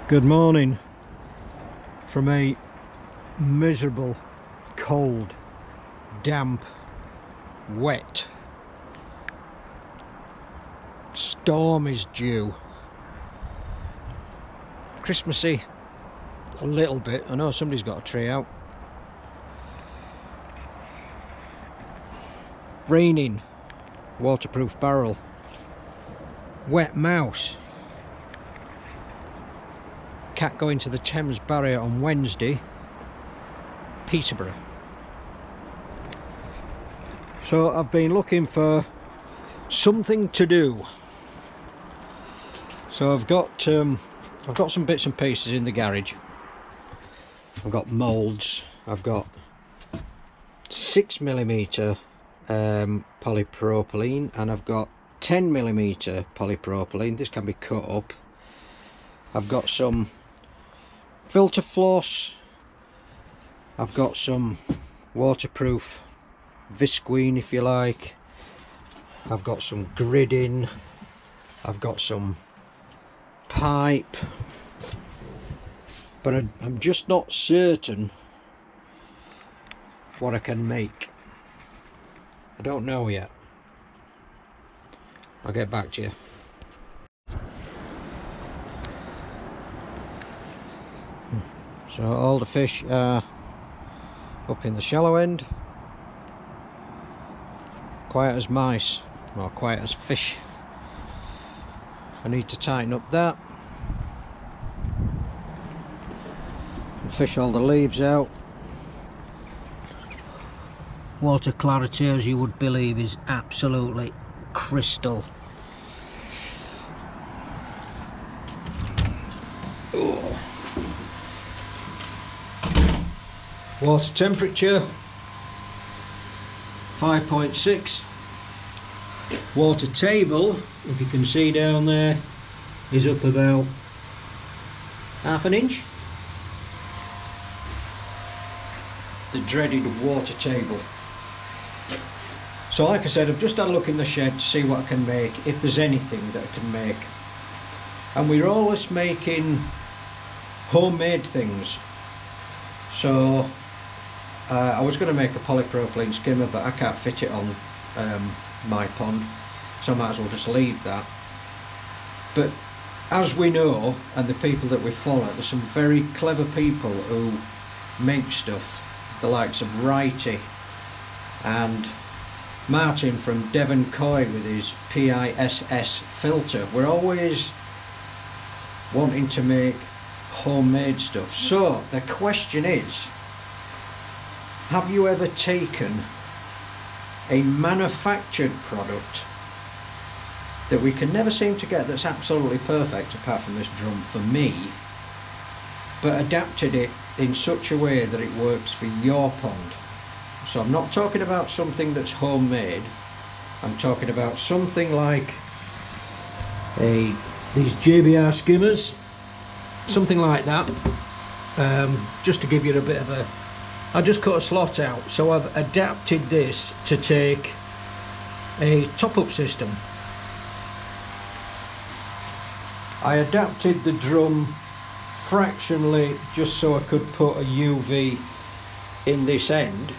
Good morning from a miserable, cold, damp, wet storm is due. Christmassy a little bit. I know somebody's got a tree out. Raining, waterproof barrel, wet mouse. Cat going to the Thames barrier on Wednesday, Peterborough. So I've been looking for something to do. So I've got some bits and pieces in the garage. I've got moulds. I've got 6mm polypropylene, and I've got 10mm polypropylene. This can be cut up. I've got some filter floss. I've got some waterproof visqueen, if you like. I've got some gridding. I've got some pipe, but I'm just not certain what I can make. I don't know yet. I'll get back to you. So all the fish are up in the shallow end, quiet as mice, or quiet as fish. I need to tighten up that and fish all the leaves out. Water clarity, as you would believe, is absolutely crystal. Oh. Water temperature 5.6. Water table, if you can see down there, is up about ½ an inch. The dreaded water table. So like I said, I've just had a look in the shed to see what I can make, if there's anything that I can make. And we're always making homemade things. So I was going to make a polypropylene skimmer, but I can't fit it on my pond, so I might as well just leave that. But as we know, and the people that we follow, there's some very clever people who make stuff, the likes of Righty and Martin from Devon Coy with his PISS filter. We're always wanting to make homemade stuff. So the question is, have you ever taken a manufactured product that we can never seem to get, that's absolutely perfect apart from this drum for me, but adapted it in such a way that it works for your pond? So I'm not talking about something that's homemade. I'm talking about something like these JBR skimmers, something like that. Just to give you a bit of a, I just cut a slot out, so I've adapted this to take a top-up system. I adapted the drum fractionally just so I could put a UV in this end,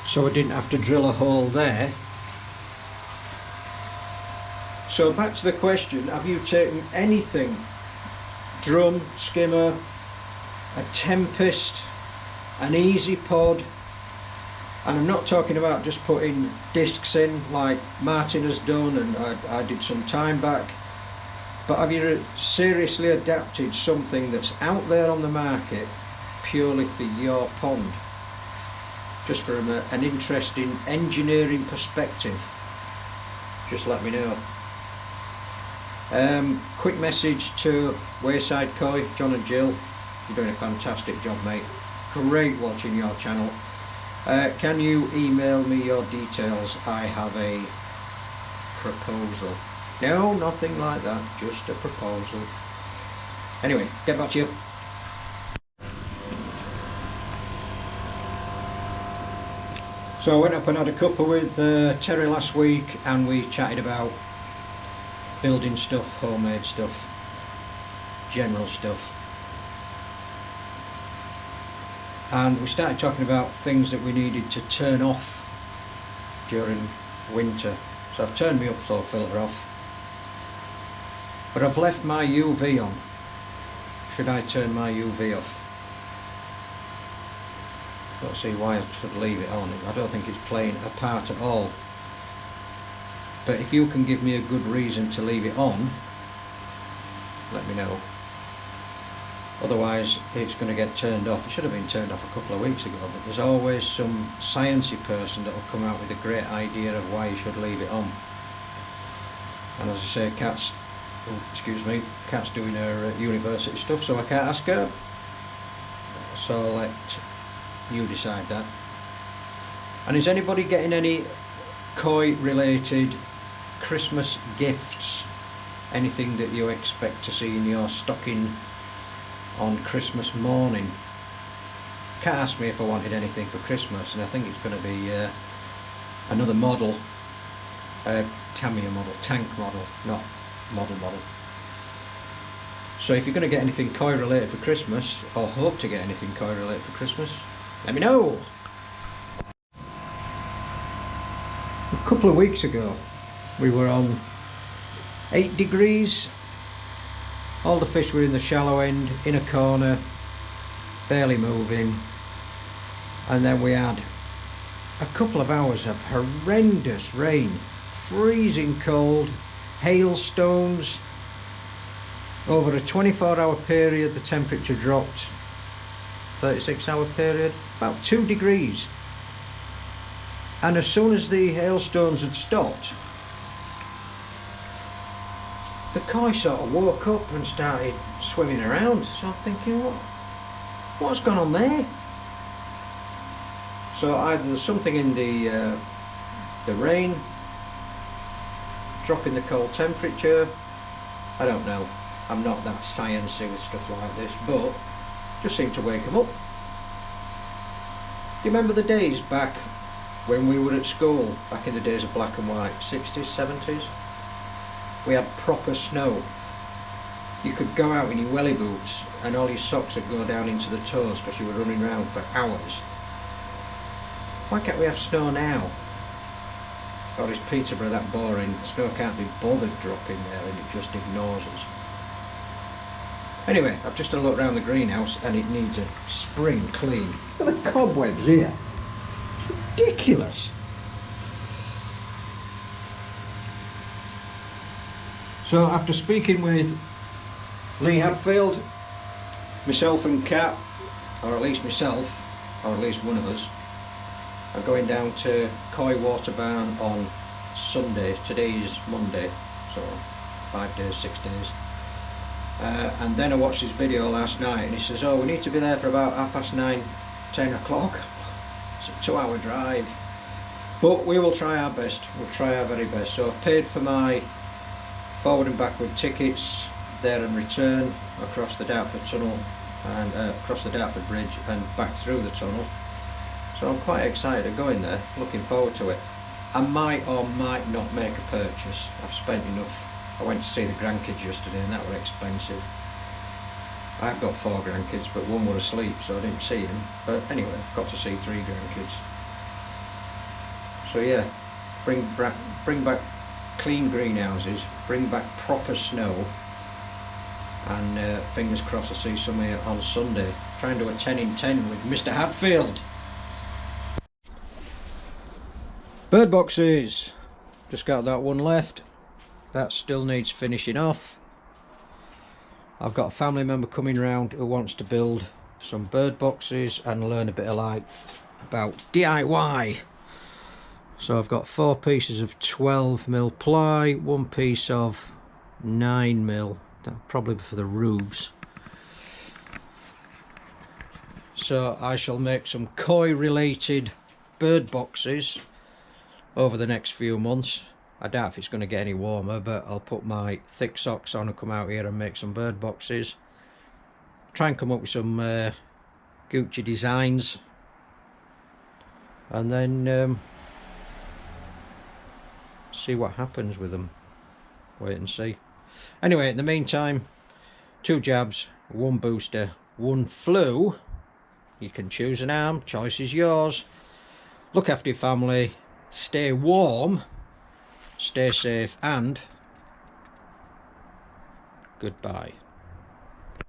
so I didn't have to drill a hole there. So back to the question, have you taken anything, drum, skimmer, a Tempest, an Easy Pod, and I'm not talking about just putting discs in like Martin has done and I did some time back, but have you seriously adapted something that's out there on the market purely for your pond, just from an interesting engineering perspective? Just let me know. Quick message to Wayside Koi, John and Jill, you're doing a fantastic job, mate. Great watching your channel. Can you email me your details? I have a proposal. No, nothing like that, just a proposal. Anyway, get back to you. So I went up and had a cuppa with Terry last week, and we chatted about building stuff, homemade stuff. general stuff. And we started talking about things that we needed to turn off during winter. So I've turned my upflow filter off, but I've left my UV on. Should I turn my UV off? Don't see why I should leave it on. I don't think it's playing a part at all. But if you can give me a good reason to leave it on, let me know. Otherwise it's going to get turned off. It should have been turned off a couple of weeks ago, but there's always some sciencey person that will come out with a great idea of why you should leave it on. And as I say, Kat's doing her university stuff, so I can't ask her. So I'll let you decide that. And is anybody getting any koi related Christmas gifts? Anything that you expect to see in your stocking on Christmas morning? Kat asked me if I wanted anything for Christmas, and I think it's going to be another model, Tamiya model, tank model, not model. So if you're going to get anything koi related for Christmas, or hope to get anything koi related for Christmas, let me know. A couple of weeks ago we were on 8 degrees. All the fish were in the shallow end, in a corner, barely moving, and then we had a couple of hours of horrendous rain, freezing cold, hailstones. Over a 24-hour period the temperature dropped, 36-hour period, about 2 degrees. And as soon as the hailstones had stopped, the koi sort of woke up and started swimming around. So I'm thinking, what's gone on there? So either there's something in the rain, dropping the cold temperature, I don't know. I'm not that sciencey with stuff like this, but just seemed to wake them up. Do you remember the days back when we were at school, back in the days of black and white, 60s, 70s? We had proper snow. You could go out in your welly boots and all your socks would go down into the toes because you were running around for hours. Why can't we have snow now? Or is Peterborough that boring? Snow can't be bothered dropping there and it just ignores us. Anyway, I've just had a look around the greenhouse and it needs a spring clean. Look at the cobwebs here. It's ridiculous. So after speaking with Lee Hadfield, myself and Kat, or at least myself, or at least one of us, are going down to Koi Water Barn on Sunday. Today is Monday, so 5 days, 6 days. And then I watched his video last night and he says, oh, we need to be there for about 9:30, 10 o'clock. It's a 2-hour drive. But we will try our best. We'll try our very best. So I've paid for my forward and backward tickets there and return across the Dartford Tunnel and across the Dartford Bridge and back through the tunnel. So I'm quite excited to go in there, looking forward to it. I might or might not make a purchase. I've spent enough. I went to see the grandkids yesterday and that were expensive. I've got 4 grandkids but one were asleep so I didn't see him. But anyway, got to see 3 grandkids. So yeah, bring back clean greenhouses, bring back proper snow, and fingers crossed I'll see some here on Sunday. Trying to do a 10 in 10 with Mr. Hadfield. Bird boxes. Just got that one left. That still needs finishing off. I've got a family member coming round who wants to build some bird boxes and learn a bit of about DIY. So I've got 4 pieces of 12mm ply, 1 piece of 9mm, that'll probably be for the roofs. So I shall make some koi related bird boxes over the next few months. I doubt if it's going to get any warmer, but I'll put my thick socks on and come out here and make some bird boxes. Try and come up with some Gucci designs, and then see what happens with them. Wait and see. Anyway, in the meantime, 2 jabs, 1 booster, 1 flu. You can choose an arm, choice is yours. Look after your family, stay warm, stay safe, and goodbye.